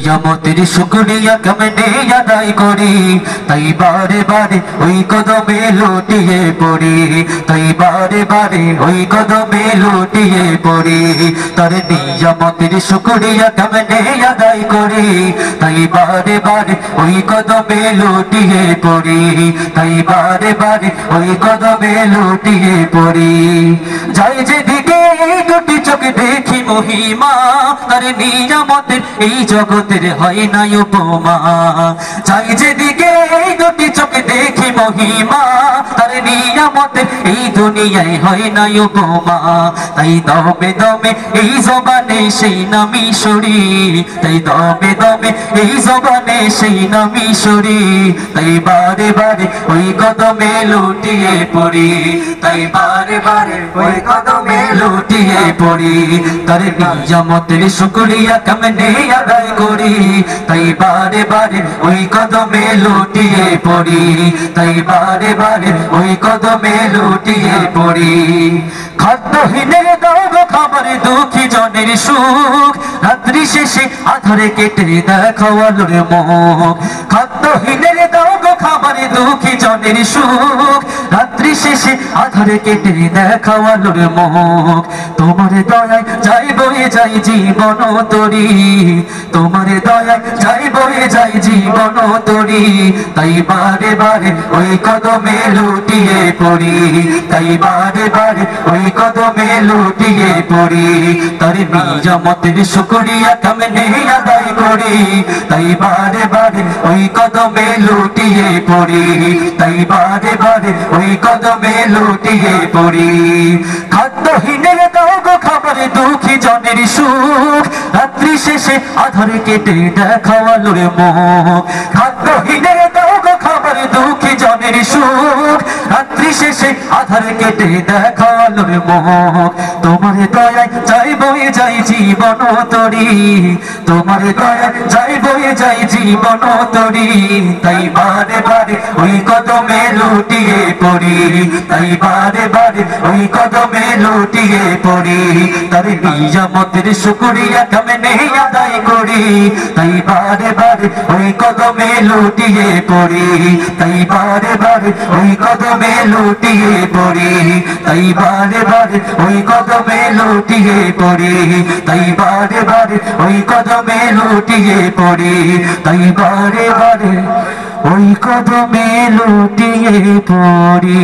নিয়ামতের শুকরিয়া কেমনে আদায় করি, তাই বারে বারে ওই কদমে লুটিয়ে পড়ি, তাই বারে বারে ওই কদমে লুটিয়ে পড়ি। তার নিয়ামতের শুকরিয়া কেমনে আদায় করি, তাই বারে বারে ওই কদমে লুটিয়ে পড়ি, তাই বারে বারে ওই কদমে লুটিয়ে পড়ি। যাই যেদিকে এই দুটি চোখ দেখি মহিমা, তার নিয়ামতের এই জগতের হয় না উপমা। যাই যেদিকে এই দুটি চোখ দেখি মহিমা, তার নিয়ামতের এই দুনিয়ায় হয় না উপমা। তাই দমে দমে এই জবানে সেই নামই সরি, তাই দমে দমে এই জবানে সেই নামই সরি। তাই বারে বারে ওই কদমে লুটিয়ে পড়ি, তাই বারে বারে ওই কদমে লুটিয়ে পড়ি। তার নিয়ামতের শুকরিয়া কেমনে আদায় করি, তাই বারে বারে ওই কদমে লুটিয়ে পড়ি, তাই বারে বারে ওই কদমে লুটিয়ে পড়ি। খাদ্যহীনের দাও গো খাবার, দুঃখী জনের সুখ, রাত্রি শেষে আধারে কেটে দেখাও আলোর মুখ। খাদ্যহীনের দাও গো খাবার, দুঃখী জনের সুখ, রাত্রি শেষে আধারে কেটে দেখাও আলোর মুখ। তোমার দয়ায় যাই বয়ে যাই জীবন তরি, তোমার দয়ায় যাই বয়ে যাই জীবন তরি। তাই বারে বারে ওই কদমে লুটিয়ে পড়ি, তাই বারে বারে ওই কদমে লুটিয়ে পড়ি। তার নিয়ামতের শুকরিয়া কেমনে আদায় করি, তাই বারে বারে ওই কদমে লুটিয়ে পড়ি, তাই বারে বারে ওই কদমে লুটিয়ে পড়ি। খাদ্যহীনের দাও গো খাবার, দুঃখী জনের সুখ, রাত্রি শেষে আধারে কেটে দেখাও আলোর মুখ। খাদ্যহীনের দাও গো খাবার, দুঃখী জনের সুখ, রাত্রি শেষে আধারে কেটে দেখাও আলোর মুখ। তোমার দয়ায় যাই বয়ে যাই জীবন তরি, তোমার দয়ায় যাই বয়ে যাই জীবন তরি। তাই বারে বারে ওই কদমে লুটিয়ে পড়ি, তাই বারে বারে ওই কদমে লুটিয়ে পড়ি। তার নিয়ামতের শুকরিয়া কেমনে আদায় করি, তাই বারে বারে ওই কদমে লুটিয়ে পড়ি, তাই বারে বারে ওই কদমে লুটিয়ে পড়ি, তাই বারে বারে ওই কদমে লুটিয়ে পড়ি, তাই বারে বারে ওই কদমে লুটিয়ে পড়ি, তাই বারে বারে ওই কদমে লুটিয়ে পড়ি।